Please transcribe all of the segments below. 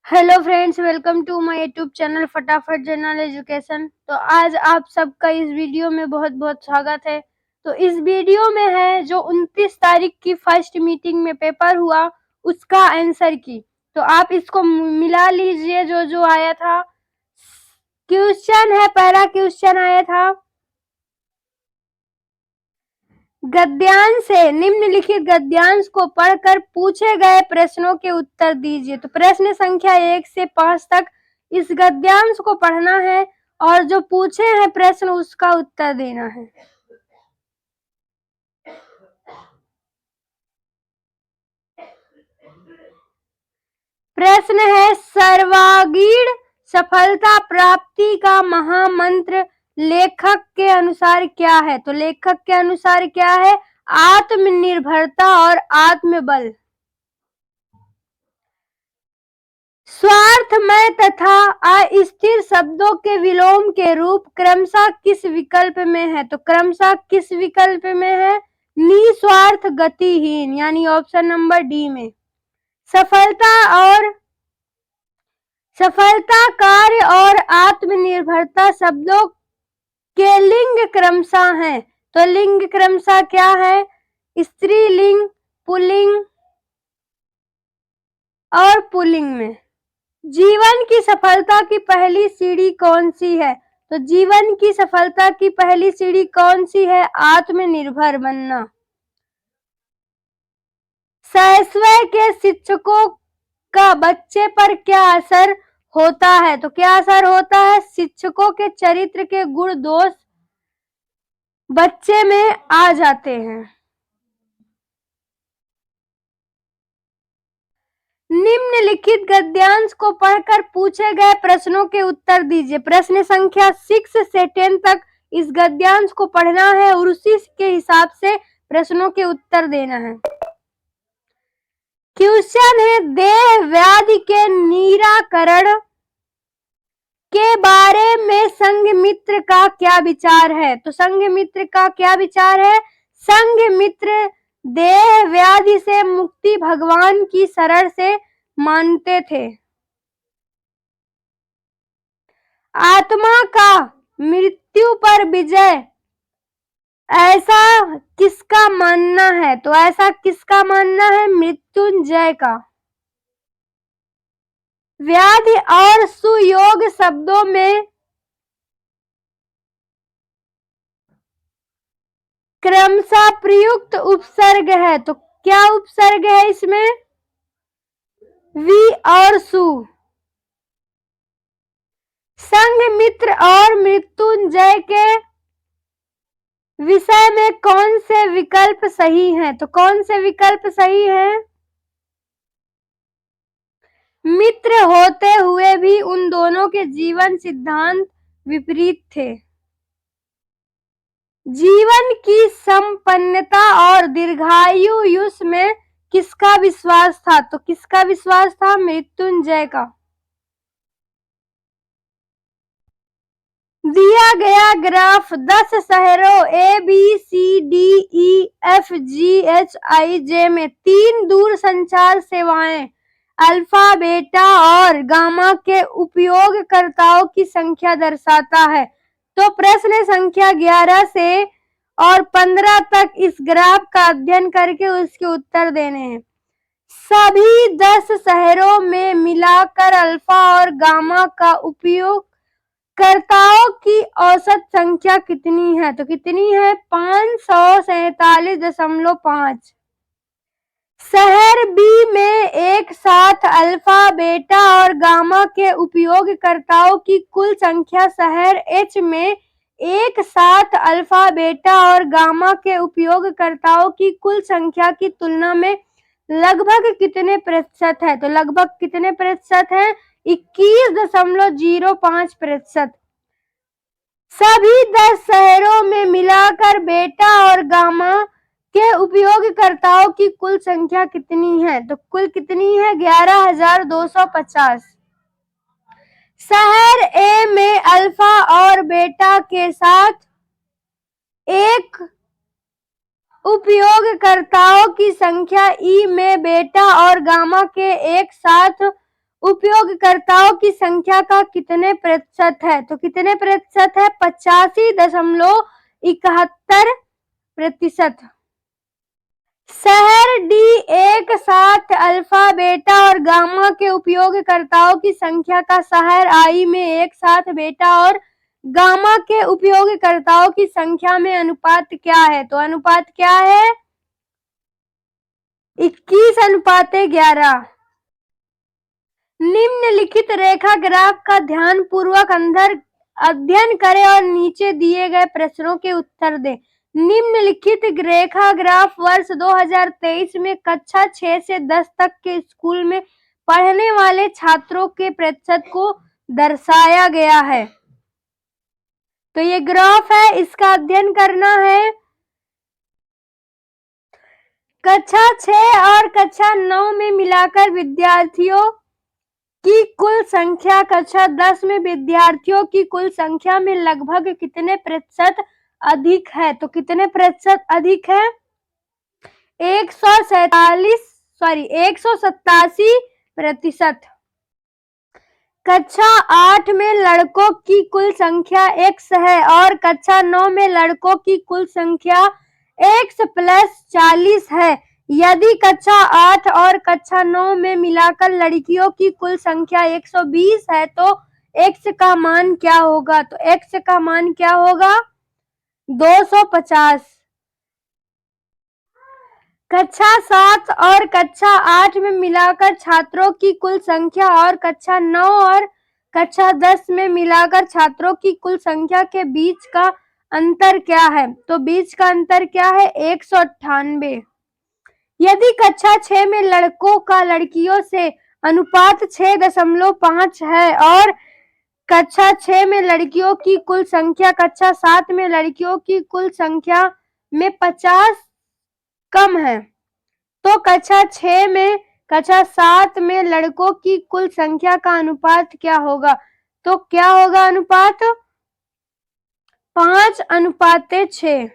Hello friends, welcome to my YouTube channel फटाफट general education. तो आज आप सबका इस वीडियो में बहुत बहुत स्वागत है। तो इस वीडियो में है जो 29 तारीख की फर्स्ट मीटिंग में पेपर हुआ उसका आंसर की। तो आप इसको मिला लीजिए जो जो आया था। क्वेश्चन है, पहला क्वेश्चन आया था, गद्यांश से निम्नलिखित गद्यांश को पढ़कर पूछे गए प्रश्नों के उत्तर दीजिए। तो प्रश्न संख्या 1 से 5 तक इस गद्यांश को पढ़ना है और जो पूछे हैं प्रश्न उसका उत्तर देना है। प्रश्न है, सर्वांगीण सफलता प्राप्ति का महामंत्र लेखक के अनुसार क्या है? तो लेखक के अनुसार क्या है? आत्मनिर्भरता और आत्मबल। स्वार्थमय तथा अस्थिर शब्दों के विलोम के रूप क्रमशः किस विकल्प में है? तो क्रमशः किस विकल्प में है? निस्वार्थ गतिहीन, यानी ऑप्शन नंबर डी में। सफलता कार्य और आत्मनिर्भरता शब्दों के लिंग क्रमशः हैं। तो लिंग क्रमशः क्या है? स्त्रीलिंग, पुल्लिंग और पुल्लिंग में। जीवन की सफलता की पहली सीढ़ी कौन सी है? तो जीवन की सफलता की पहली सीढ़ी कौन सी है? आत्मनिर्भर बनना। स्वयं के शिक्षकों का बच्चे पर क्या असर होता है? तो क्या असर होता है? शिक्षकों के चरित्र के गुण दोष बच्चे में आ जाते हैं। निम्नलिखित गद्यांश को पढ़कर पूछे गए प्रश्नों के उत्तर दीजिए। प्रश्न संख्या 6 से 10 तक इस गद्यांश को पढ़ना है और उसी के हिसाब से प्रश्नों के उत्तर देना है। क्वेश्चन है, देह व्याधि के निराकरण के बारे में संघमित्र का क्या विचार है? तो संघमित्र का क्या विचार है? संघमित्र देह व्याधि से मुक्ति भगवान की शरण से मानते थे। आत्मा का मृत्यु पर विजय ऐसा किसका मानना है? तो ऐसा किसका मानना है? मृत्युंजय का। व्याधि और सुयोग शब्दों में क्रमशः प्रयुक्त उपसर्ग है। तो क्या उपसर्ग है इसमें? वी और सु। संघमित्र और मृत्युंजय के विषय में कौन से विकल्प सही हैं? तो कौन से विकल्प सही हैं? मित्र होते हुए भी उन दोनों के जीवन सिद्धांत विपरीत थे। जीवन की संपन्नता और दीर्घायुष में किसका विश्वास था? तो किसका विश्वास था? मृत्युंजय का। दिया गया ग्राफ 10 शहरों A B C D E F G H I J में 3 दूरसंचार सेवाएं अल्फा, बेटा और गामा के उपयोगकर्ताओं की संख्या दर्शाता है। तो प्रश्न संख्या 11 से और 15 तक इस ग्राफ का अध्ययन करके उसके उत्तर देने हैं। सभी 10 शहरों में मिलाकर अल्फा और गामा का उपयोग कर्ताओं की औसत संख्या कितनी है? तो कितनी है? 547.5। शहर बी में एक साथ अल्फा, बेटा और गामा के उपयोगकर्ताओं की कुल संख्या शहर एच में एक साथ अल्फा, बेटा और गामा के उपयोगकर्ताओं की कुल संख्या की तुलना में लगभग कितने प्रतिशत है? तो लगभग कितने प्रतिशत है? 21.05%। सभी 10 शहरों में मिलाकर बेटा और गामा के उपयोगकर्ताओं की कुल संख्या कितनी है? तो कुल कितनी है? 11,250। शहर ए में अल्फा और बेटा के साथ एक उपयोगकर्ताओं की संख्या ई में बेटा और गामा के एक साथ उपयोगकर्ताओं की संख्या का कितने प्रतिशत है? तो कितने प्रतिशत है? 85.71%। शहर डी एक साथ अल्फा, बीटा और गामा के उपयोगकर्ताओं की संख्या का शहर आई में एक साथ बीटा और गामा के उपयोगकर्ताओं की संख्या में अनुपात क्या है? तो अनुपात क्या है? 21:11। निम्नलिखित रेखा ग्राफ का ध्यानपूर्वक अध्ययन करें और नीचे दिए गए प्रश्नों के उत्तर दें। निम्नलिखित रेखा ग्राफ वर्ष 2023 में कक्षा 6 से 10 तक के स्कूल में पढ़ने वाले छात्रों के प्रतिशत को दर्शाया गया है। तो ये ग्राफ है, इसका अध्ययन करना है। कक्षा 6 और कक्षा 9 में मिलाकर विद्यार्थियों की कुल संख्या कक्षा 10 में विद्यार्थियों की कुल संख्या में लगभग कितने प्रतिशत अधिक है? तो कितने प्रतिशत अधिक है? 187%। कक्षा 8 में लड़कों की कुल संख्या x है और कक्षा 9 में लड़कों की कुल संख्या x + 40 है। यदि कक्षा 8 और कक्षा 9 में मिलाकर लड़कियों की कुल संख्या 120 है तो x का मान क्या होगा? तो x का मान क्या होगा? 250। कक्षा 7 और कक्षा 8 में मिलाकर छात्रों की कुल संख्या और कक्षा 9 और कक्षा 10 में मिलाकर छात्रों की कुल संख्या के बीच का अंतर क्या है? तो बीच का अंतर क्या है? 198। यदि कक्षा 6 में लड़कों का लड़कियों से अनुपात 6.5 है और कक्षा 6 में लड़कियों की कुल संख्या कक्षा 7 में लड़कियों की कुल संख्या में 50 कम है, तो कक्षा 6 में कक्षा 7 में लड़कों की कुल संख्या का अनुपात क्या होगा? तो क्या होगा अनुपात? 5:6।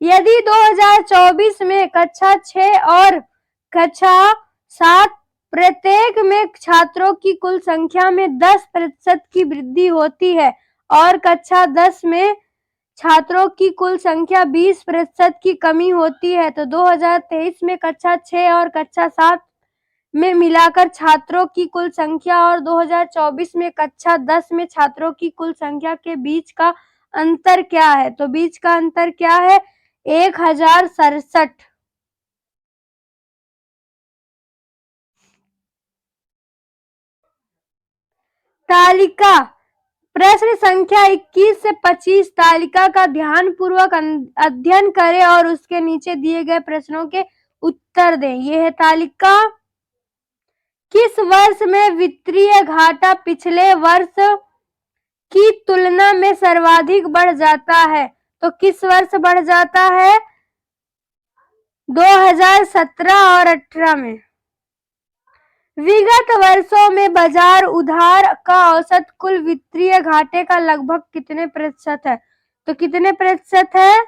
यदि 2024 में कक्षा 6 और कक्षा 7 प्रत्येक में छात्रों की कुल संख्या में 10% की वृद्धि होती है और कक्षा 10 में छात्रों की कुल संख्या 20% की कमी होती है, तो 2023 में कक्षा 6 और कक्षा 7 में मिलाकर छात्रों की कुल संख्या और 2024 में कक्षा 10 में छात्रों की कुल संख्या के बीच का अंतर क्या है? तो बीच का अंतर क्या है? 1067। तालिका प्रश्न संख्या 21 से 25 तालिका का ध्यानपूर्वक अध्ययन करें और उसके नीचे दिए गए प्रश्नों के उत्तर दें। यह है तालिका। किस वर्ष में वित्तीय घाटा पिछले वर्ष की तुलना में सर्वाधिक बढ़ जाता है? तो किस वर्ष बढ़ जाता है? 2017 और 18 में। विगत वर्षों में बाजार उधार का औसत कुल वित्तीय घाटे का लगभग कितने प्रतिशत है? तो कितने प्रतिशत है?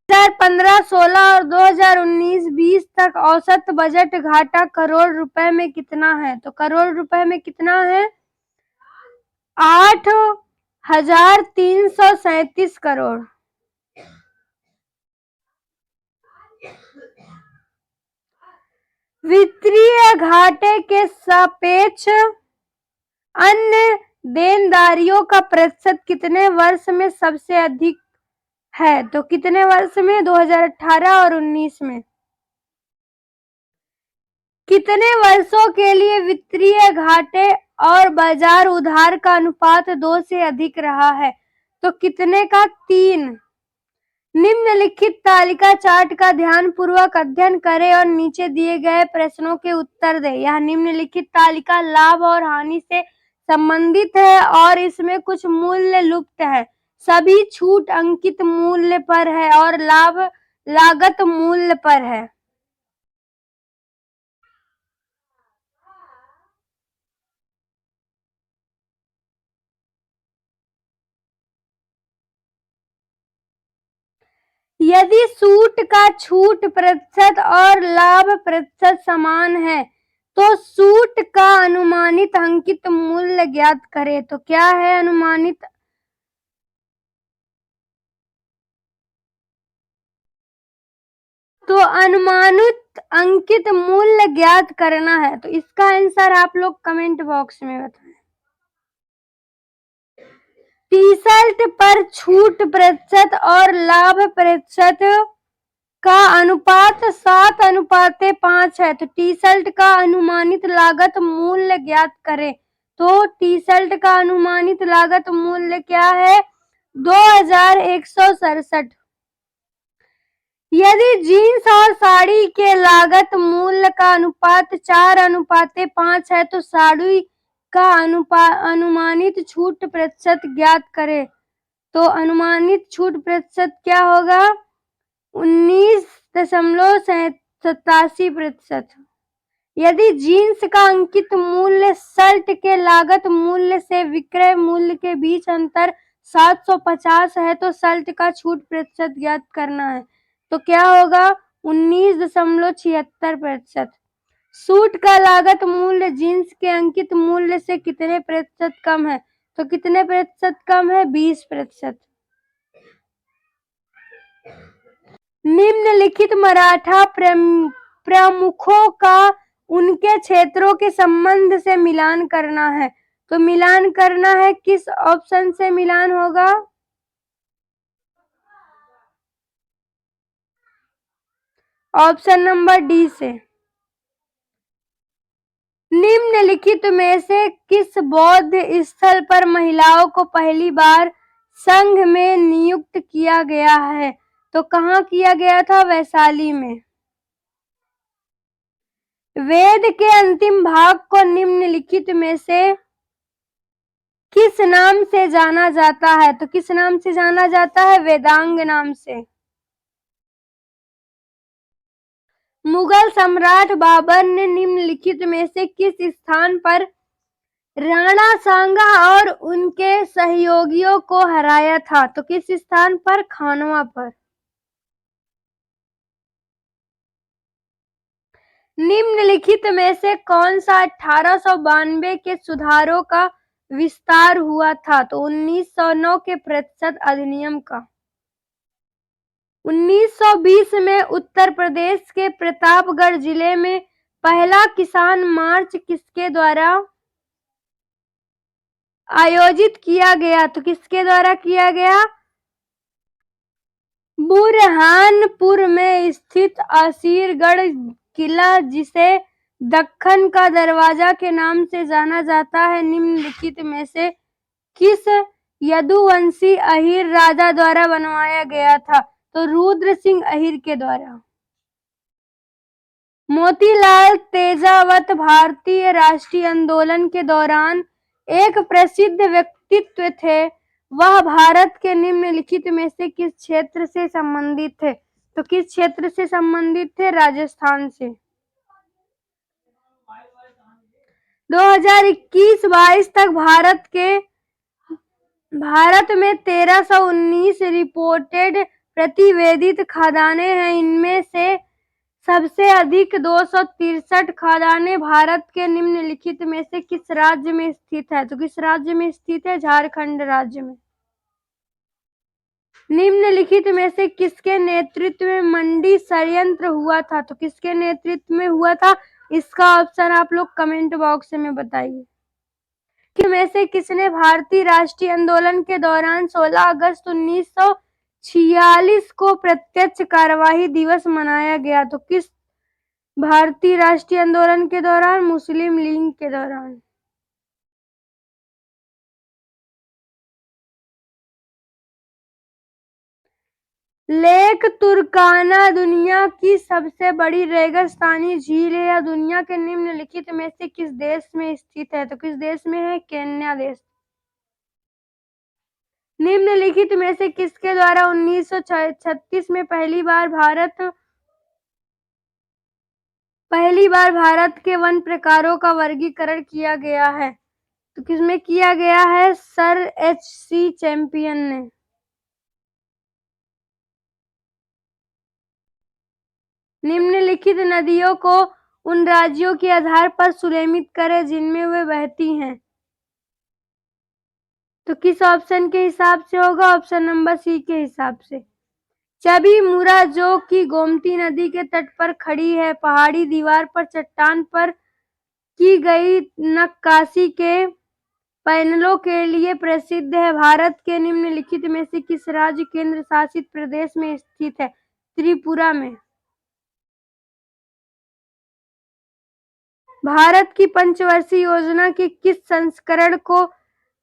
2015-16 और 2019-20 तक औसत बजट घाटा करोड़ रुपए में कितना है? तो करोड़ रुपए में कितना है? 8,337 करोड़। वित्तीय घाटे के सापेक्ष अन्य देनदारियों का प्रतिशत कितने वर्ष में सबसे अधिक है? तो कितने वर्ष में? 2018 और 19 में। कितने वर्षों के लिए वित्तीय घाटे और बाजार उधार का अनुपात 2 से अधिक रहा है? तो कितने का? 3। निम्नलिखित तालिका चार्ट का ध्यानपूर्वक अध्ययन करें और नीचे दिए गए प्रश्नों के उत्तर दें। यह निम्नलिखित तालिका लाभ और हानि से संबंधित है और इसमें कुछ मूल्य लुप्त है। सभी छूट अंकित मूल्य पर है और लाभ लागत मूल्य पर है। यदि सूट का छूट प्रतिशत और लाभ प्रतिशत समान है तो सूट का अनुमानित अंकित मूल्य ज्ञात करें। तो क्या है अनुमानित? तो अनुमानित अंकित मूल्य ज्ञात करना है, तो इसका आंसर आप लोग कमेंट बॉक्स में बताएं। टी शर्ट पर छूट प्रतिशत और लाभ प्रतिशत का अनुपात 7:5 है। तो टी शर्ट का अनुमानित लागत मूल्य ज्ञात करें। तो टी शर्ट का अनुमानित लागत मूल्य क्या है? 2167। यदि जीन्स और साड़ी के लागत मूल्य का अनुपात 4:5 है तो साड़ी का अनुमानित छूट प्रतिशत ज्ञात करें। तो अनुमानित छूट प्रतिशत क्या होगा? 19.87%। यदि जीन्स का अंकित मूल्य शर्ट के लागत मूल्य से विक्रय मूल्य के बीच अंतर 750 है तो शर्ट का छूट प्रतिशत ज्ञात करना है। तो क्या होगा? 19.76%। सूट का लागत मूल्य जीन्स के अंकित मूल्य से कितने प्रतिशत कम है? तो कितने प्रतिशत कम है? 20%। निम्नलिखित मराठा प्रमुखों का उनके क्षेत्रों के संबंध से मिलान करना है। तो मिलान करना है, किस ऑप्शन से मिलान होगा? ऑप्शन नंबर डी से। निम्नलिखित में से किस बौद्ध स्थल पर महिलाओं को पहली बार संघ में नियुक्त किया गया है? तो कहाँ किया गया था? वैशाली में। वेद के अंतिम भाग को निम्नलिखित में से किस नाम से जाना जाता है? तो किस नाम से जाना जाता है? वेदांग नाम से। मुगल सम्राट बाबर ने निम्नलिखित में से किस स्थान पर राणा सांगा और उनके सहयोगियों को हराया था? तो किस स्थान पर? खानवा पर। निम्नलिखित में से कौन सा 1892 के सुधारों का विस्तार हुआ था? तो 1909 के प्रतिशत अधिनियम का। 1920 में उत्तर प्रदेश के प्रतापगढ़ जिले में पहला किसान मार्च किसके द्वारा आयोजित किया गया? तो किसके द्वारा किया गया? बुरहानपुर में स्थित असीरगढ़ किला, जिसे दक्कन का दरवाजा के नाम से जाना जाता है, निम्नलिखित में से किस यदुवंशी अहीर राजा द्वारा बनवाया गया था? तो रुद्र सिंह अहीर के द्वारा। मोतीलाल तेजावत भारतीय राष्ट्रीय आंदोलन के दौरान एक प्रसिद्ध व्यक्तित्व थे। वह भारत के निम्नलिखित में से किस क्षेत्र से संबंधित थे? तो किस क्षेत्र से संबंधित थे? राजस्थान से। 2021-22 तक भारत में 1319 रिपोर्टेड प्रतिवेदित खदानें हैं। इनमें से सबसे अधिक 263 खदानें भारत के निम्नलिखित में से किस राज्य में स्थित है? तो किस राज्य में स्थित है? झारखंड राज्य में। निम्नलिखित में से किसके नेतृत्व में मंडी षड्यंत्र हुआ था? तो किसके नेतृत्व में हुआ था? इसका ऑप्शन आप लोग कमेंट बॉक्स में बताइए। में से किसने भारतीय राष्ट्रीय आंदोलन के दौरान 16 अगस्त 1946 को प्रत्यक्ष कार्यवाही दिवस मनाया गया? तो किस भारतीय राष्ट्रीय आंदोलन के दौरान? मुस्लिम लीग के दौरान। लेक तुर्काना दुनिया की सबसे बड़ी रेगिस्तानी झील है। यह दुनिया के निम्नलिखित में से किस देश में स्थित है? तो किस देश में है? केन्या देश। निम्नलिखित में से किसके द्वारा 1936 में पहली बार भारत के वन प्रकारों का वर्गीकरण किया गया है? तो किसमें किया गया है? सर एच सी चैंपियन ने। निम्नलिखित नदियों को उन राज्यों के आधार पर सुलेखित करें जिनमें वे बहती हैं। तो किस ऑप्शन के हिसाब से होगा? ऑप्शन नंबर सी के हिसाब से। चबी मुरा जो कि गोमती नदी के तट पर खड़ी है, पहाड़ी दीवार पर चट्टान पर की गई नक्काशी के पैनलों के लिए प्रसिद्ध है। भारत के निम्नलिखित में से किस राज्य केंद्र शासित प्रदेश में स्थित है? त्रिपुरा में। भारत की पंचवर्षीय योजना के किस संस्करण को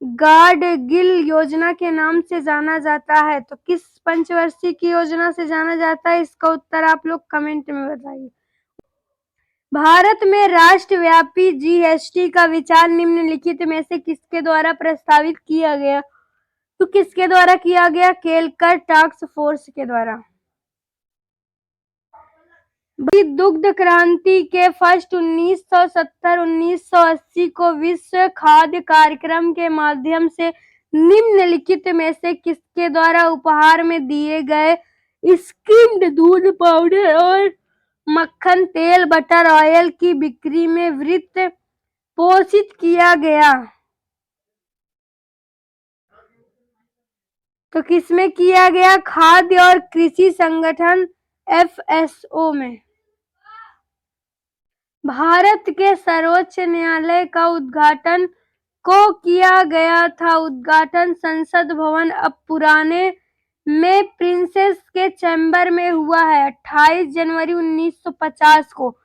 गाडगिल योजना के नाम से जाना जाता है? तो किस पंचवर्षीय की योजना से जाना जाता है? इसका उत्तर आप लोग कमेंट में बताइए। भारत में राष्ट्रव्यापी जीएसटी का विचार निम्नलिखित में से किसके द्वारा प्रस्तावित किया गया? तो किसके द्वारा किया गया? केलकर टास्क फोर्स के द्वारा। दुग्ध क्रांति के फर्स्ट 1970-1980 को विश्व खाद्य कार्यक्रम के माध्यम से निम्नलिखित में से किसके द्वारा उपहार में दिए गए स्किम्ड दूध पाउडर और मक्खन तेल बटर ऑयल की बिक्री में वित्त पोषित किया गया? तो किसमें किया गया? खाद्य और कृषि संगठन FSO में। भारत के सर्वोच्च न्यायालय का उद्घाटन को किया गया था? उद्घाटन संसद भवन अब पुराने में प्रिंसेस के चैम्बर में हुआ है 28 जनवरी 1950 को।